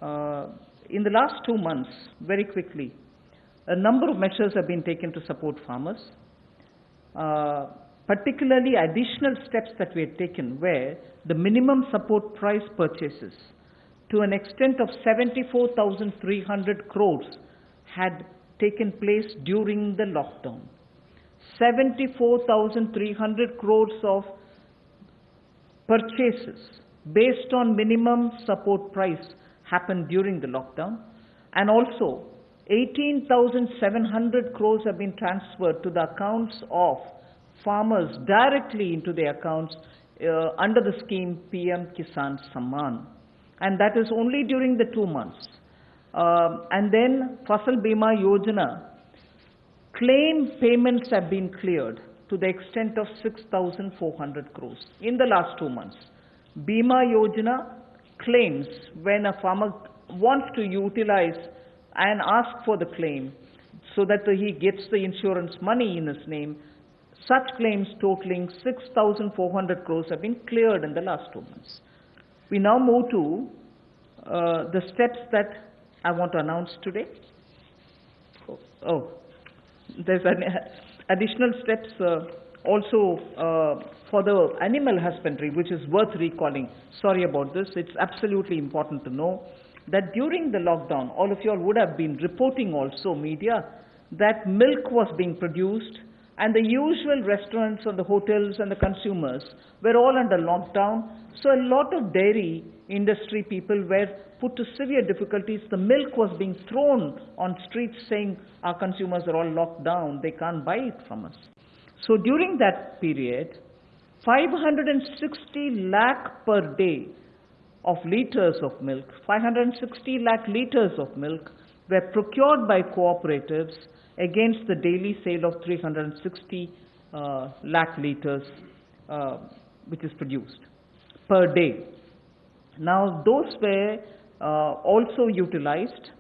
In the last 2 months, very quickly, a number of measures have been taken to support farmers. Particularly additional steps that we had taken where the minimum support price purchases to an extent of 74,300 crores had taken place during the lockdown. 74,300 crores of purchases based on minimum support price happened during the lockdown, and also 18,700 crores have been transferred to the accounts of farmers directly into their accounts under the scheme PM Kisan Samman, and that is only during the 2 months. And then Fasal Bima Yojana claim payments have been cleared to the extent of 6,400 crores in the last 2 months. Bima Yojana claims, when a farmer wants to utilize and ask for the claim so that he gets the insurance money in his name, such claims totaling 6,400 crores have been cleared in the last 2 months. We now move to the steps that I want to announce today. There's additional steps also for the animal husbandry, which is worth recalling. Sorry about this. It's absolutely important to know that during the lockdown, all of you all would have been reporting also, media, that milk was being produced, and the usual restaurants and the hotels and the consumers were all under lockdown. So a lot of dairy industry people were put to severe difficulties. The milk was being thrown on streets saying our consumers are all locked down, they can't buy it from us. So during that period, 560 lakh per day of liters of milk, 560 lakh liters of milk were procured by cooperatives against the daily sale of 360 lakh liters which is produced per day. Now those were also utilized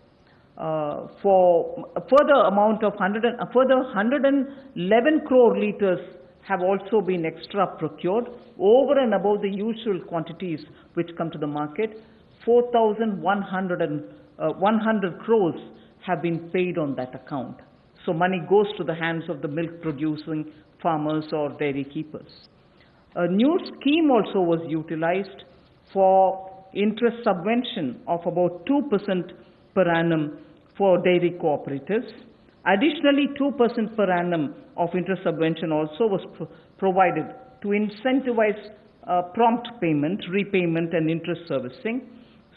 for a further amount of 111 crore liters have also been extra procured over and above the usual quantities which come to the market. 4,100 crores have been paid on that account. So money goes to the hands of the milk producing farmers or dairy keepers. A new scheme also was utilized for interest subvention of about 2% per annum for dairy cooperatives. Additionally, 2% per annum of interest subvention also was provided to incentivize prompt payment, repayment and interest servicing.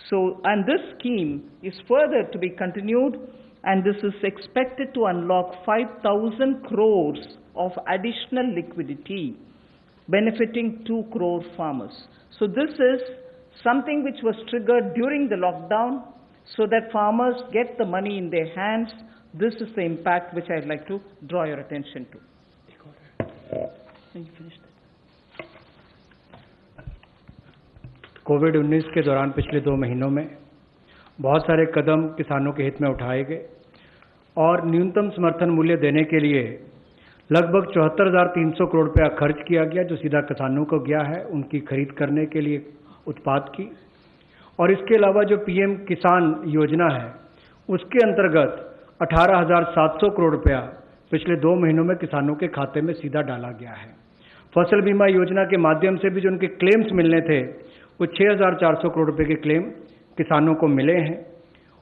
So, and this scheme is further to be continued, and this is expected to unlock 5,000 crores of additional liquidity benefiting 2 crore farmers. So this is something which was triggered during the lockdown so that farmers get the money in their hands. This is the impact which I'd like to draw your attention to. कोविड-19 के दौरान पिछले 2 महीनों में बहुत सारे कदम किसानों के हित में उठाए गए और न्यूनतम समर्थन मूल्य देने के लिए लगभग 74,300 करोड़ रुपया खर्च किया गया, जो सीधा किसानों को गया है उनकी खरीद करने के लिए उत्पाद की। और इसके अलावा जो पीएम किसान योजना है उसके अंतर्गत 18,700 करोड़ रुपया पिछले 2 महीनों में किसानों के खाते में सीधा डाला गया है। फसल बीमा योजना के माध्यम से भी जो उनके क्लेम्स मिलने थे वो 6,400 करोड़ रुपए के क्लेम किसानों को मिले हैं।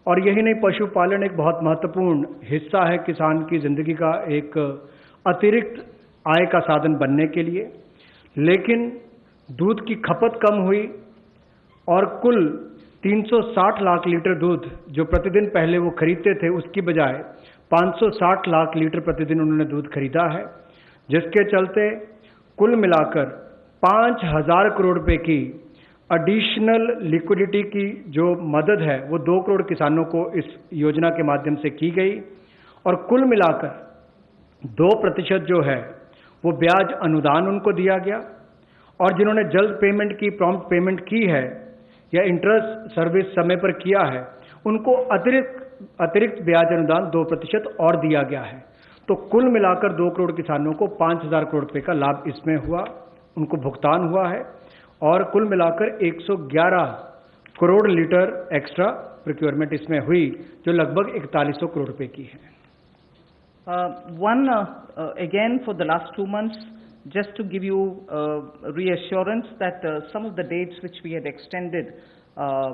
और यही नहीं, पशुपालन एक बहुत महत्वपूर्ण हिस्सा है किसान की जिंदगी का, एक अतिरिक्त आय का साधन बनने के लिए। लेकिन दूध की खपत कम हुई और कुल 360 लाख लीटर दूध जो प्रतिदिन पहले वो खरीदते थे उसकी बजाय 560 लाख लीटर प्रतिदिन उन्होंने दूध खरीदा है, जिसके चलते कुल मिलाकर 5,000 करोड़ रुपए की एडिशनल लिक्विडिटी की जो मदद है वो 2 करोड़ किसानों को इस योजना के माध्यम से की गई। और कुल मिलाकर 2% जो है वो ब्याज अनुदान उनको दिया गया, और जिन्होंने जल्द पेमेंट की, प्रॉम्प्ट पेमेंट की है या इंटरेस्ट सर्विस समय पर किया है, उनको अतिरिक्त ब्याज अनुदान 2% और दिया गया है। तो कुल मिलाकर 2 करोड़ किसानों को 5,000 करोड़ रुपए का लाभ इसमें हुआ, उनको भुगतान हुआ है। और कुल मिलाकर 111 करोड़ लीटर एक्स्ट्रा प्रोक्योरमेंट इसमें हुई, जो लगभग 4100 करोड़ रुपए की है। Again, for the last 2 months, just to give you reassurance that some of the dates which we had extended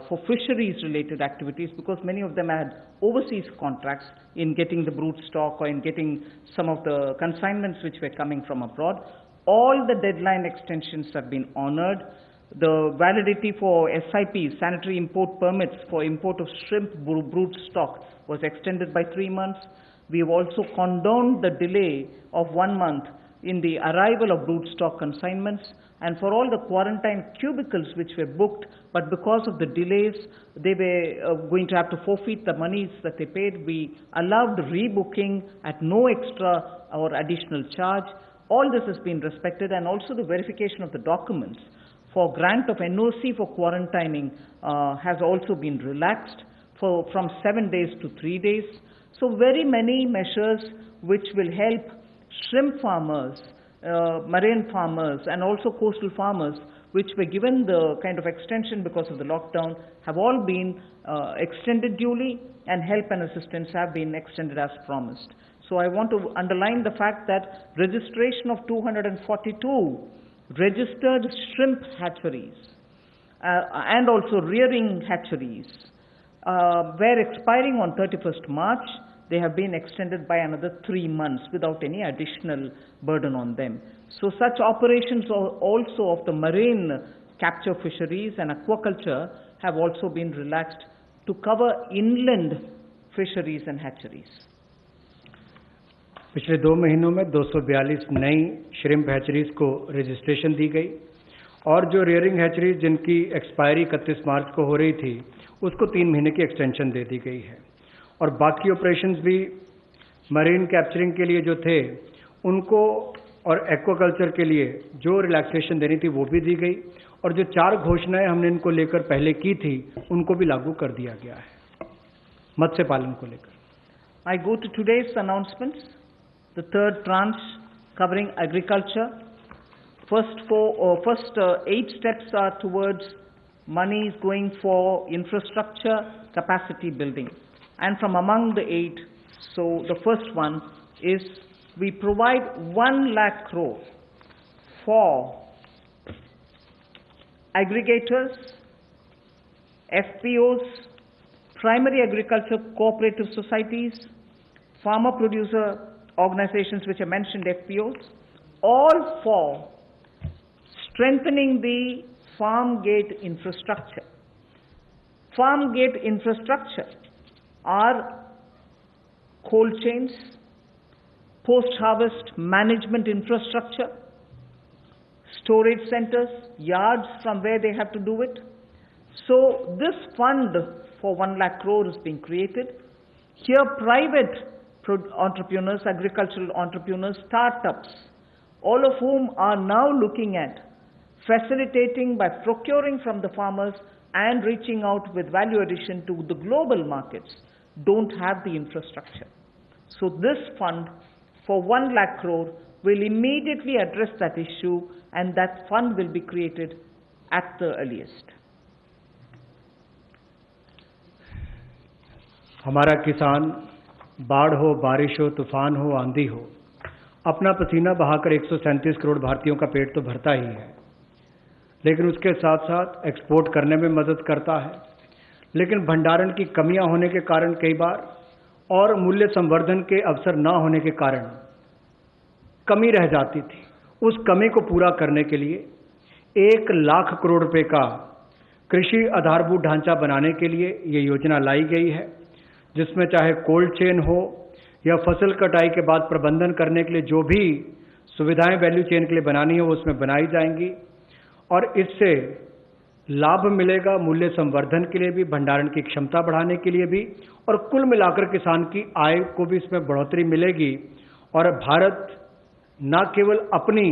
for fisheries-related activities, because many of them had overseas contracts in getting the brood stock or in getting some of the consignments which were coming from abroad, all the deadline extensions have been honored. The validity for SIPs, sanitary import permits for import of shrimp brood stock, was extended by 3 months. We have also condoned the delay of 1 month in the arrival of brood stock consignments, and for all the quarantine cubicles which were booked, but because of the delays, they were going to have to forfeit the monies that they paid. We allowed rebooking at no extra or additional charge. All this has been respected, and also the verification of the documents for grant of NOC for quarantining has also been relaxed from 7 days to 3 days. So very many measures which will help shrimp farmers, marine farmers, and also coastal farmers, which were given the kind of extension because of the lockdown, have all been extended duly, and help and assistance have been extended as promised. So I want to underline the fact that registration of 242 registered shrimp hatcheries and also rearing hatcheries were expiring on 31st March. They have been extended by another 3 months without any additional burden on them. So such operations also of the marine capture fisheries and aquaculture have also been relaxed to cover inland fisheries and hatcheries. पिछले 2 महीनों में 242 नई shrimp hatcheries को registration दी गई, और जो rearing hatcheries जिनकी expiry 31 मार्च को हो रही थी, उसको 3 महीने की एक्सटेंशन दे दी गई है। और बाकी ऑपरेशंस भी मरीन कैप्चरिंग के लिए जो थे उनको, और एक्वाकल्चर के लिए जो रिलैक्सेशन देनी थी वो भी दी गई, और जो 4 घोषणाएं हमने इनको लेकर पहले की थी उनको भी लागू कर दिया गया है मत्स्य पालन को लेकर। I go to today's announcements, the third tranche covering agriculture. First 8 steps are towards monies going for infrastructure capacity building. And from among the 8, so the first one is we provide 1 lakh crore for aggregators, FPOs, primary agriculture cooperative societies, farmer producer organizations which are mentioned, FPOs, all for strengthening the farm gate infrastructure. Farm gate infrastructure are cold chains, post-harvest management infrastructure, storage centers, yards from where they have to do it. So this fund for 1 lakh crore is being created. Here private entrepreneurs, agricultural entrepreneurs, startups, all of whom are now looking at facilitating by procuring from the farmers and reaching out with value addition to the global markets, don't have the infrastructure. So this fund for 1 lakh crore will immediately address that issue, and that fund will be created at the earliest. हमारा किसान बाढ़ हो, बारिश हो, तूफान हो, आंधी हो, अपना पसीना बहाकर 137 करोड़ भारतीयों का पेट तो भरता ही है, लेकिन उसके साथ साथ एक्सपोर्ट करने में मदद करता है। लेकिन भंडारण की कमियां होने के कारण कई बार, और मूल्य संवर्धन के अवसर न होने के कारण कमी रह जाती थी। उस कमी को पूरा करने के लिए 1 लाख करोड़ रुपए का कृषि आधारभूत ढांचा बनाने के लिए ये योजना लाई गई है, जिसमें चाहे कोल्ड चेन हो या फसल कटाई के बाद प्रबंधन करने के लिए जो भी सुविधाएं वैल्यू चेन के लिए बनानी है वो उसमें बनाई जाएंगी, और इससे लाभ मिलेगा मूल्य संवर्धन के लिए भी, भंडारण की क्षमता बढ़ाने के लिए भी, और कुल मिलाकर किसान की आय को भी इसमें बढ़ोतरी मिलेगी। और भारत न केवल अपनी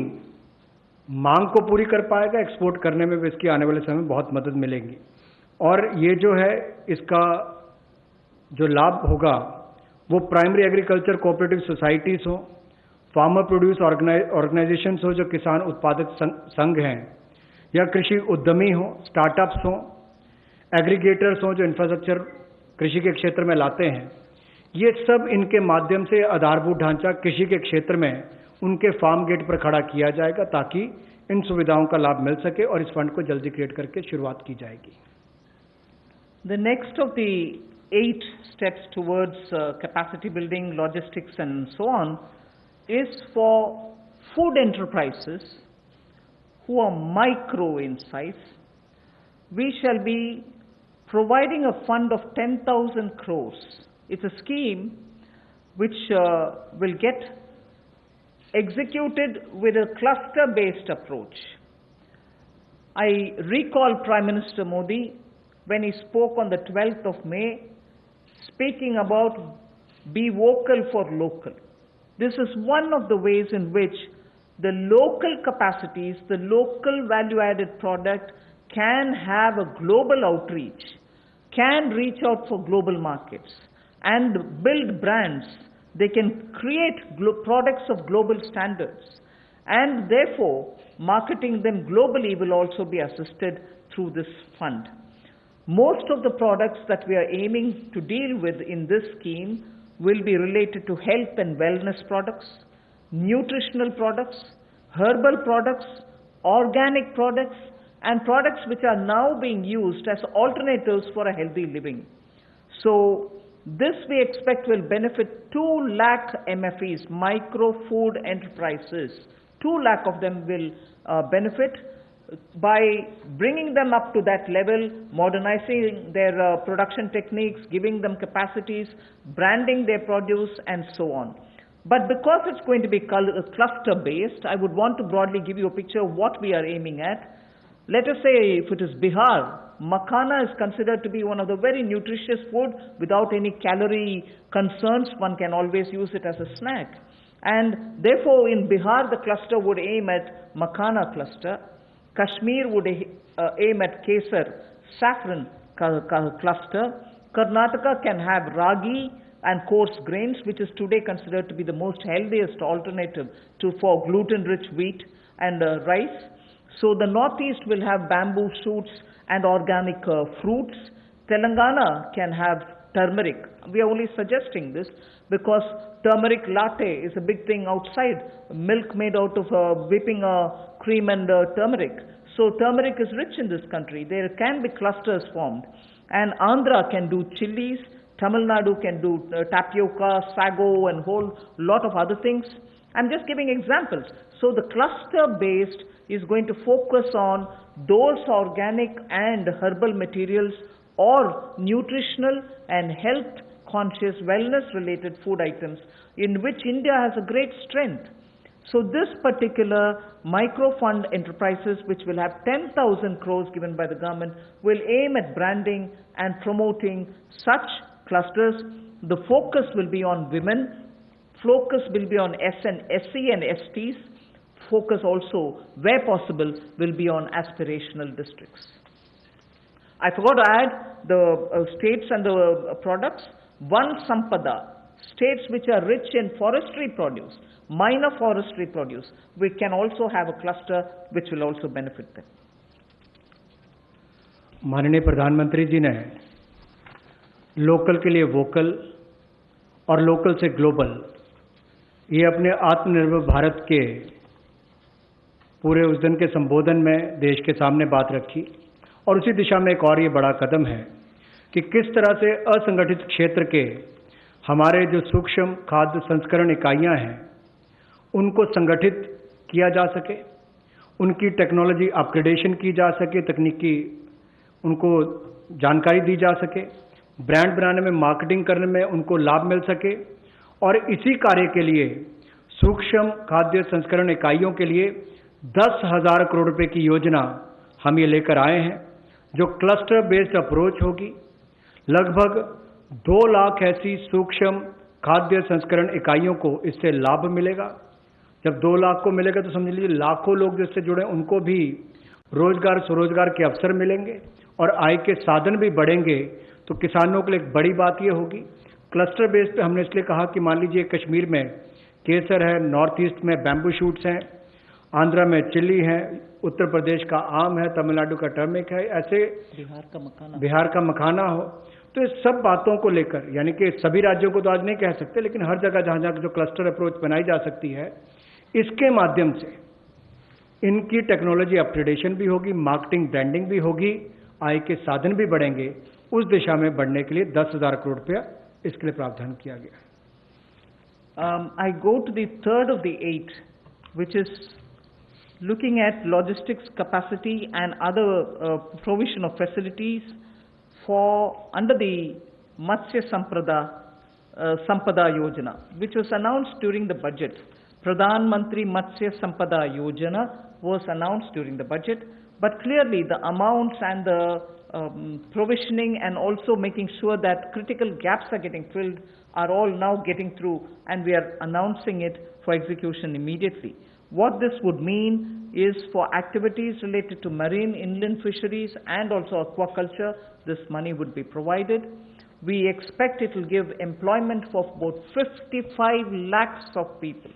मांग को पूरी कर पाएगा, एक्सपोर्ट करने में भी इसकी आने वाले समय में बहुत मदद मिलेगी। और ये जो है, इसका जो लाभ होगा वो प्राइमरी एग्रीकल्चर कोऑपरेटिव सोसाइटीज हो, फार्मर प्रोड्यूस ऑर्गेनाइजेशंस हो, जो किसान उत्पादक संघ हैं, या कृषि उद्यमी हो, स्टार्टअप्स हो, एग्रीगेटर्स हों जो इंफ्रास्ट्रक्चर कृषि के क्षेत्र में लाते हैं, ये सब इनके माध्यम से आधारभूत ढांचा कृषि के क्षेत्र में उनके फार्म गेट पर खड़ा किया जाएगा ताकि इन सुविधाओं का लाभ मिल सके और इस फंड को जल्दी क्रिएट करके शुरुआत की जाएगी। The next of the 8 steps towards capacity building, logistics and so on is for food enterprises who are micro in size. We shall be providing a fund of 10,000 crores. It's a scheme which will get executed with a cluster-based approach. I recall Prime Minister Modi when he spoke on the 12th of May, speaking about be vocal for local. This is one of the ways in which the local capacities, the local value-added product can have a global outreach, can reach out for global markets and build brands. They can create products of global standards, and therefore marketing them globally will also be assisted through this fund. Most of the products that we are aiming to deal with in this scheme will be related to health and wellness products, nutritional products, herbal products, organic products, and products which are now being used as alternatives for a healthy living. So this we expect will benefit 2 lakh MFEs, micro food enterprises. 2 lakh of them will benefit by bringing them up to that level, modernizing their production techniques, giving them capacities, branding their produce, and so on. But because it's going to be cluster-based, I would want to broadly give you a picture of what we are aiming at. Let us say if it is Bihar, makhana is considered to be one of the very nutritious food without any calorie concerns. One can always use it as a snack. And therefore in Bihar the cluster would aim at makhana cluster. Kashmir would aim at kesar, saffron cluster. Karnataka can have ragi and coarse grains, which is today considered to be the most healthiest alternative for gluten-rich wheat and rice. So the northeast will have bamboo shoots and organic fruits. Telangana can have turmeric. We are only suggesting this because turmeric latte is a big thing outside. Milk made out of whipping cream and turmeric. So turmeric is rich in this country. There can be clusters formed. And Andhra can do chilies. Tamil Nadu can do tapioca, sago, and whole lot of other things. I'm just giving examples. So the cluster-based is going to focus on those organic and herbal materials or nutritional and health-conscious, wellness-related food items in which India has a great strength. So this particular micro-fund enterprises, which will have 10,000 crores given by the government, will aim at branding and promoting such clusters. The focus will be on women. Focus will be on SC and STs. Focus also, where possible, will be on aspirational districts. I forgot to add the states and the products. One Sampada, states which are rich in forestry produce, minor forestry produce, we can also have a cluster which will also benefit them. माननीय प्रधानमंत्री जी ने local के लिए vocal और local से global, ये अपने आत्मनिर्भर भारत के पूरे उस दिन के संबोधन में देश के सामने बात रखी। और उसी दिशा में एक और ये बड़ा कदम है कि किस तरह से असंगठित क्षेत्र के हमारे जो सूक्ष्म खाद्य संस्करण इकाइयां हैं उनको संगठित किया जा सके, उनकी टेक्नोलॉजी अपग्रेडेशन की जा सके, तकनीकी उनको जानकारी दी जा सके, ब्रांड बनाने में, मार्केटिंग करने में उनको लाभ मिल सके। और इसी कार्य के लिए सूक्ष्म खाद्य संस्करण इकाइयों के लिए 10,000 करोड़ रुपए की योजना हम ये लेकर आए हैं, जो क्लस्टर बेस्ड अप्रोच होगी। लगभग 2 लाख ऐसी सूक्ष्म खाद्य संस्करण इकाइयों को इससे लाभ मिलेगा। जब 2 लाख को मिलेगा तो समझ लीजिए लाखों लोग जिससे जुड़े उनको भी रोजगार स्वरोजगार के अवसर मिलेंगे और आय के साधन भी बढ़ेंगे। तो किसानों के लिए एक बड़ी बात ये होगी। क्लस्टर बेस्ड पे हमने इसलिए कहा कि मान लीजिए कश्मीर में केसर है, नॉर्थ ईस्ट में बैम्बू शूट्स हैं, आंध्रा में चिल्ली है, उत्तर प्रदेश का आम है, तमिलनाडु का टर्मिक है, ऐसे बिहार का मखाना हो। तो इस सब बातों को लेकर, यानी कि सभी राज्यों को तो आज नहीं कह सकते, लेकिन हर जगह जहां जहां जो क्लस्टर अप्रोच बनाई जा सकती है, इसके माध्यम से इनकी टेक्नोलॉजी अपग्रेडेशन भी होगी, मार्केटिंग ब्रांडिंग भी होगी, आय के साधन भी बढ़ेंगे। उस दिशा में बढ़ने के लिए 10,000 करोड़ रुपया इसके लिए प्रावधान किया गया। I go to the third of the 8, which is looking at logistics capacity and other provision of facilities for under the Matsya Sampada Yojana, which was announced during the budget. Pradhan Mantri Matsya Sampada Yojana was announced during the budget, but clearly the amounts and the provisioning and also making sure that critical gaps are getting filled are all now getting through, and we are announcing it for execution immediately. What this would mean is for activities related to marine, inland fisheries and also aquaculture, this money would be provided. We expect it will give employment for about 55 lakhs of people,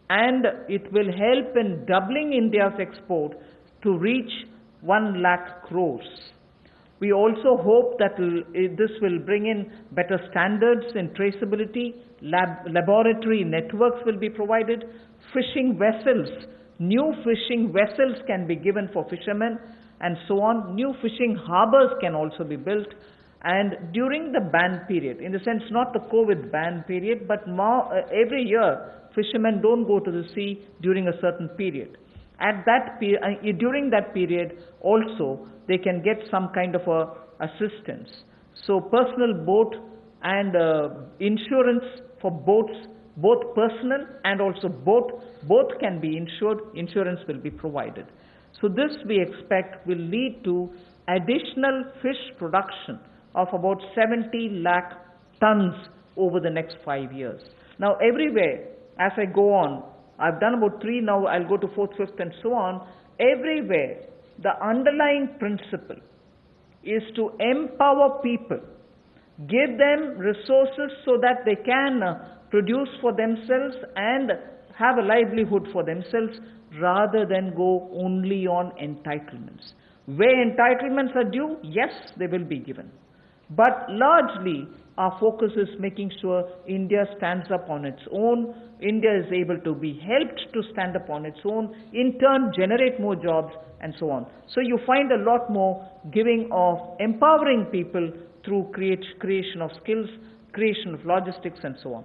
and it will help in doubling India's export to reach 1 lakh crores. We also hope that this will bring in better standards in traceability, laboratory networks will be provided, fishing vessels, new fishing vessels can be given for fishermen and so on, new fishing harbors can also be built, and during the ban period, in the sense not the COVID ban period, but every year fishermen don't go to the sea during a certain period. At that during that period also they can get some kind of a assistance. So personal boat and insurance for boats, both personal and also both can be insured, insurance will be provided. So this we expect will lead to additional fish production of about 70 lakh tons over the next 5 years. Now everywhere, as I go on, I've done about 3, now I'll go to 4th, 5th and so on. Everywhere, the underlying principle is to empower people, give them resources so that they can produce for themselves and have a livelihood for themselves rather than go only on entitlements. Where entitlements are due, yes, they will be given. But largely, our focus is making sure India stands up on its own, India is able to be helped to stand up on its own, in turn generate more jobs and so on. So you find a lot more giving of empowering people through creation of skills, creation of logistics and so on.